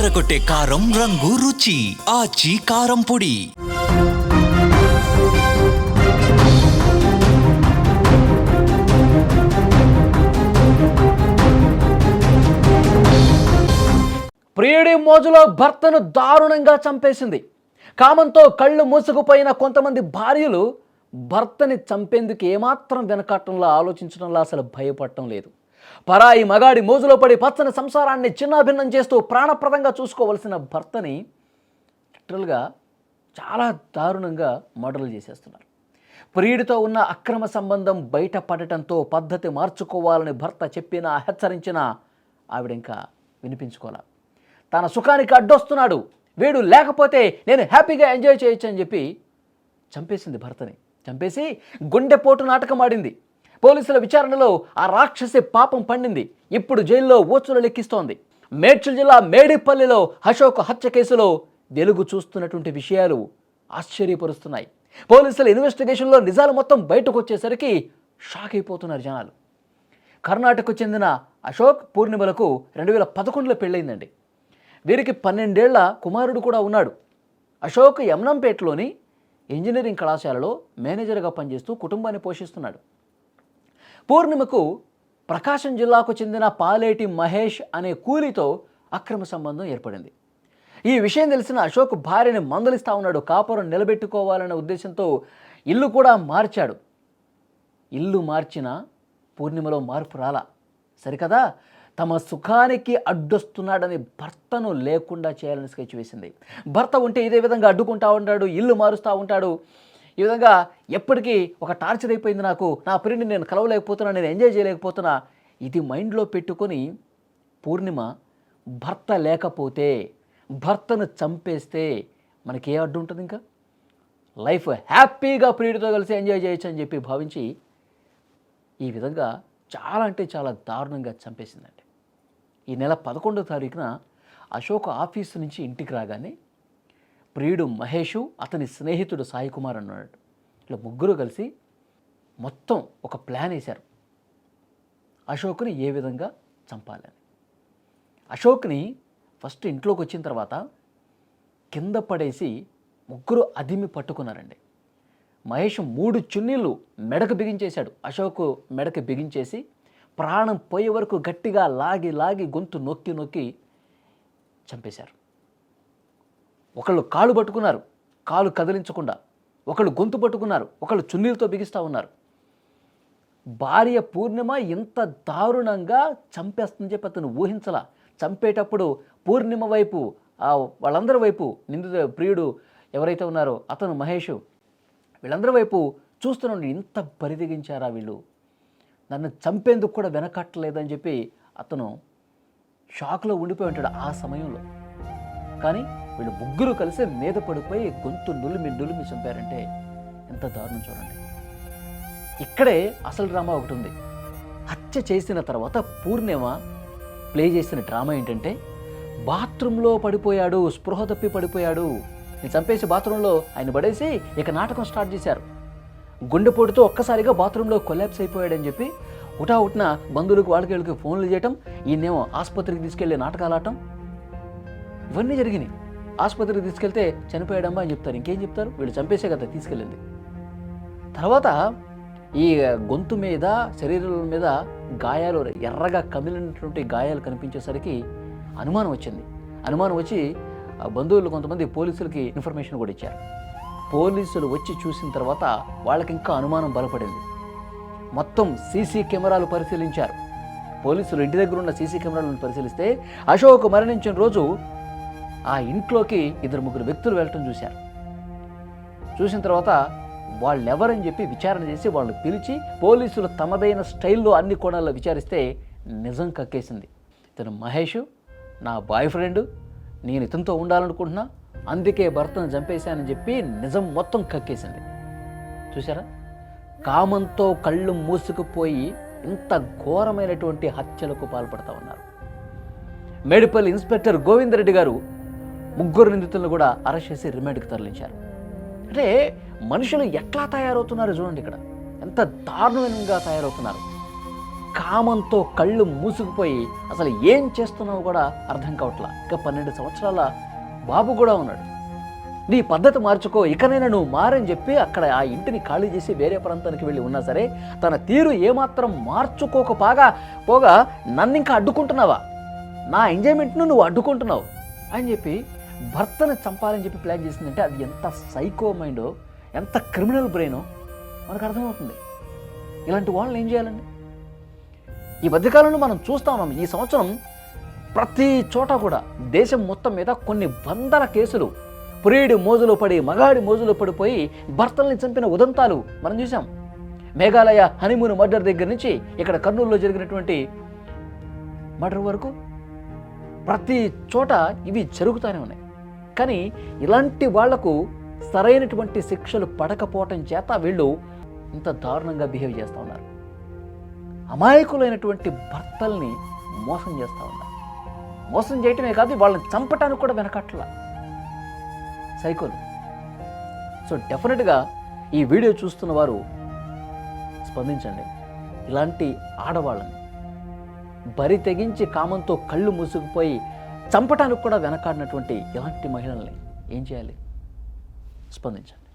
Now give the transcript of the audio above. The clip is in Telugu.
అదరగొట్టే కారం రంగు రుచి ఆచి కారం పొడి. ప్రియుడి మోజులో భర్తను దారుణంగా చంపేసింది. కామంతో కళ్ళు మూసుకుపోయిన కొంతమంది భార్యలు భర్తని చంపేందుకు ఏమాత్రం వెనకట్టంలో ఆలోచించడంలో అసలు భయపడటం లేదు. పరాయి మగాడి మోజులో పడి పచ్చని సంసారాన్ని చిన్నాభిన్నం చేస్తూ ప్రాణప్రదంగా చూసుకోవలసిన భర్తని లిటరల్గా చాలా దారుణంగా మర్డర్లు చేసేస్తున్నారు. ప్రియుడితో ఉన్న అక్రమ సంబంధం బయటపడటంతో పద్ధతి మార్చుకోవాలని భర్త చెప్పినా హెచ్చరించినా ఆవిడ ఇంకా వినిపించుకోవాలి. తన సుఖానికి అడ్డొస్తున్నాడు, వీడు లేకపోతే నేను హ్యాపీగా ఎంజాయ్ చేయొచ్చు అని చెప్పి చంపేసింది భర్తని. చంపేసి గుండెపోటు నాటకం ఆడింది. పోలీసుల విచారణలో ఆ రాక్షసి పాపం పండింది. ఇప్పుడు జైల్లో ఓచులు లెక్కిస్తోంది. మేడ్చల్ జిల్లా మేడిపల్లిలో అశోక్ హత్య కేసులో వెలుగు చూస్తున్నటువంటి విషయాలు ఆశ్చర్యపరుస్తున్నాయి. పోలీసుల ఇన్వెస్టిగేషన్లో నిజాలు మొత్తం బయటకు వచ్చేసరికి షాక్ అయిపోతున్నారు జనాలు. కర్ణాటకకు చెందిన అశోక్ పూర్ణిమలకు 2011లో పెళ్ళయిందండి. వీరికి 12 ఏళ్ల కుమారుడు కూడా ఉన్నాడు. అశోక్ యమనంపేటలోని ఇంజనీరింగ్ కళాశాలలో మేనేజర్గా పనిచేస్తూ కుటుంబాన్ని పోషిస్తున్నాడు. పూర్ణిమకు ప్రకాశం జిల్లాకు చెందిన పాలేటి మహేష్ అనే కూలీతో అక్రమ సంబంధం ఏర్పడింది. ఈ విషయం తెలిసిన అశోక్ భార్యని మందలిస్తూ ఉన్నాడు. కాపురం నిలబెట్టుకోవాలనే ఉద్దేశంతో ఇల్లు కూడా మార్చాడు. ఇల్లు మార్చిన పూర్ణిమలో మార్పు రాలా. సరికదా, తమ సుఖానికి అడ్డొస్తున్నాడని భర్తను లేకుండా చేయాలని స్కెచ్ వేసింది. భర్త ఉంటే ఇదే విధంగా అడ్డుకుంటూ ఉంటాడు, ఇల్లు మారుస్తూ ఉంటాడు. ఈ విధంగా ఎప్పటికీ ఒక టార్చర్ అయిపోయింది నాకు, నా ప్రియుడిని నేను కలవలేకపోతున్నా, నేను ఎంజాయ్ చేయలేకపోతున్నా. ఇది మైండ్లో పెట్టుకొని పూర్ణిమ భర్త లేకపోతే, భర్తను చంపేస్తే మనకి ఏ అడ్డు ఉంటుంది? ఇంకా లైఫ్ హ్యాపీగా ప్రియుడితో కలిసి ఎంజాయ్ చేయొచ్చు అని చెప్పి భావించి ఈ విధంగా చాలా అంటే చాలా దారుణంగా చంపేసిందండి. ఈ నెల 11వ తారీఖున అశోక్ ఆఫీసు నుంచి ఇంటికి రాగానే ప్రియుడు మహేషు, అతని స్నేహితుడు సాయి కుమార్ అన్నాడు. ఇలా ముగ్గురు కలిసి మొత్తం ఒక ప్లాన్ వేశారు అశోక్ని ఏ విధంగా చంపాలని. అశోక్ని ఫస్ట్ ఇంట్లోకి వచ్చిన తర్వాత కింద పడేసి ముగ్గురు అదిమి పట్టుకున్నారండి. మహేష్ 3 చున్నీళ్ళు మెడకు బిగించేశాడు. అశోక్ మెడకు బిగించేసి ప్రాణం పోయే వరకు గట్టిగా లాగి లాగి గొంతు నొక్కి నొక్కి చంపేశారు. ఒకళ్ళు కాళ్ళు పట్టుకున్నారు, కాలు కదిలించకుండా. ఒకళ్ళు గొంతు పట్టుకున్నారు, ఒకళ్ళు చున్నీలతో బిగిస్తూ ఉన్నారు. భార్య పూర్ణిమ ఇంత దారుణంగా చంపేస్తుందని చెప్పి అతను ఊహించలా. చంపేటప్పుడు పూర్ణిమ వైపు, వాళ్ళందరి వైపు, ప్రియుడు ఎవరైతే ఉన్నారో అతను మహేష్, వీళ్ళందరి వైపు చూస్తున్నాడు. ఇంత బరిదిగించారా వీళ్ళు, నన్ను చంపేందుకు కూడా వెనకట్టలేదని చెప్పి అతను షాక్లో ఉండిపోయి ఉంటాడు ఆ సమయంలో. కానీ వీళ్ళు ముగ్గురు కలిసి మీద పడిపోయి గొంతు నులిమి చంపారంటే ఎంత దారుణం చూడండి. ఇక్కడే అసలు డ్రామా ఒకటి ఉంది. హత్య చేసిన తర్వాత పూర్ణిమ ప్లే చేసిన డ్రామా ఏంటంటే, బాత్రూంలో పడిపోయాడు, స్పృహ తప్పి పడిపోయాడు, నేను చంపేసి బాత్రూంలో ఆయన పడేసి ఇక నాటకం స్టార్ట్ చేశారు. గుండెపోటుతో ఒక్కసారిగా బాత్రూంలో కొలాప్స్ అయిపోయాడని చెప్పి ఉటావుట్న బంధువులకు వాళ్ళకి ఫోన్లు చేయటం, ఈయనేమో ఆసుపత్రికి తీసుకెళ్లి నాటకాలు ఆడటం, ఇవన్నీ జరిగినాయి. ఆసుపత్రికి తీసుకెళ్తే చనిపోయాడమ్మా అని చెప్తారు. ఇంకేం చెప్తారు? వీళ్ళు చంపేసే కదా తీసుకెళ్ళింది. తర్వాత ఈ గొంతు మీద, శరీరం మీద గాయాలు, ఎర్రగా కమిలినటువంటి గాయాలు కనిపించేసరికి అనుమానం వచ్చింది. అనుమానం వచ్చి బంధువులు కొంతమంది పోలీసులకి ఇన్ఫర్మేషన్ కూడా ఇచ్చారు. పోలీసులు వచ్చి చూసిన తర్వాత వాళ్ళకి ఇంకా అనుమానం బలపడింది. మొత్తం సీసీ కెమెరాలు పరిశీలించారు. పోలీసులు ఇంటి దగ్గర ఉన్న సీసీ కెమెరాలను పరిశీలిస్తే అశోక్ మరణించిన రోజు ఆ ఇంట్లోకి 2-3 వ్యక్తులు వెళ్ళటం చూశారు. చూసిన తర్వాత వాళ్ళెవరని చెప్పి విచారణ చేసి వాళ్ళని పిలిచి పోలీసులు తమదైన స్టైల్లో అన్ని కోణాల్లో విచారిస్తే నిజం కక్కేసింది. ఇతను మహేష్ నా బాయ్ ఫ్రెండ్, నేను ఇతనితో ఉండాలనుకుంటున్నా, అందుకే భర్తను చంపేశానని చెప్పి నిజం మొత్తం కక్కేసింది. చూసారా, కామంతో కళ్ళు మూసుకుపోయి ఇంత ఘోరమైనటువంటి హత్యలకు పాల్పడతా ఉన్నారు. మేడిపల్లి ఇన్స్పెక్టర్ గోవిందరెడ్డి గారు 3 నిందితులను కూడా అరెస్ట్ చేసి రిమాండ్కి తరలించారు. అంటే మనుషులు ఎట్లా తయారవుతున్నారు చూడండి, ఇక్కడ ఎంత దారుణంగా తయారవుతున్నారు. కామంతో కళ్ళు మూసుకుపోయి అసలు ఏం చేస్తున్నావు కూడా అర్థం కావట్లా. ఇక 12 సంవత్సరాల బాబు కూడా ఉన్నాడు. నీ పద్ధతి మార్చుకో, ఇకనైనా నువ్వు మారని చెప్పి అక్కడ ఆ ఇంటిని ఖాళీ చేసి వేరే ప్రాంతానికి వెళ్ళి ఉన్నా సరే తన తీరు ఏమాత్రం పోగా నన్ను ఇంకా అడ్డుకుంటున్నావా, నా ఎంజాయ్మెంట్ను నువ్వు అడ్డుకుంటున్నావు అని చెప్పి భర్తను చంపాలని చెప్పి ప్లాన్ చేసిందంటే అది ఎంత సైకో మైండో, ఎంత క్రిమినల్ బ్రెయినో మనకు అర్థమవుతుంది. ఇలాంటి వాళ్ళని ఏం చేయాలండి? ఈ మధ్యకాలంలో మనం చూస్తా ఉన్నాం. ఈ సంవత్సరం ప్రతి చోట కూడా దేశం మొత్తం మీద కొన్ని వందల కేసులు ప్రియుడి మోజులో పడి మగాడి మోజులో పడిపోయి భర్తల్ని చంపిన ఉదంతాలు మనం చూసాం. మేఘాలయ హనీమూన్ మర్డర్ దగ్గర నుంచి ఇక్కడ కర్నూలులో జరిగినటువంటి మర్డర్ వరకు ప్రతి చోట ఇవి జరుగుతూనే ఉన్నాయి. కానీ ఇలాంటి వాళ్లకు సరైనటువంటి శిక్షలు పడకపోవటం చేత వీళ్ళు ఇంత దారుణంగా బిహేవ్ చేస్తూ ఉన్నారు. అమాయకులైనటువంటి భర్తల్ని మోసం చేస్తూ ఉన్నారు. మోసం చేయటమే కాదు, వాళ్ళని చంపటానికి కూడా వెనకట్ల సైకోలు. సో డెఫినెట్గా ఈ వీడియో చూస్తున్న వారు స్పందించండి. ఇలాంటి ఆడవాళ్ళని బరి తెగించి కామంతో కళ్ళు మూసుకుపోయి చంపటానికి కూడా వెనకాడినటువంటి ఇలాంటి మహిళల్ని ఏం చేయాలి? స్పందించండి.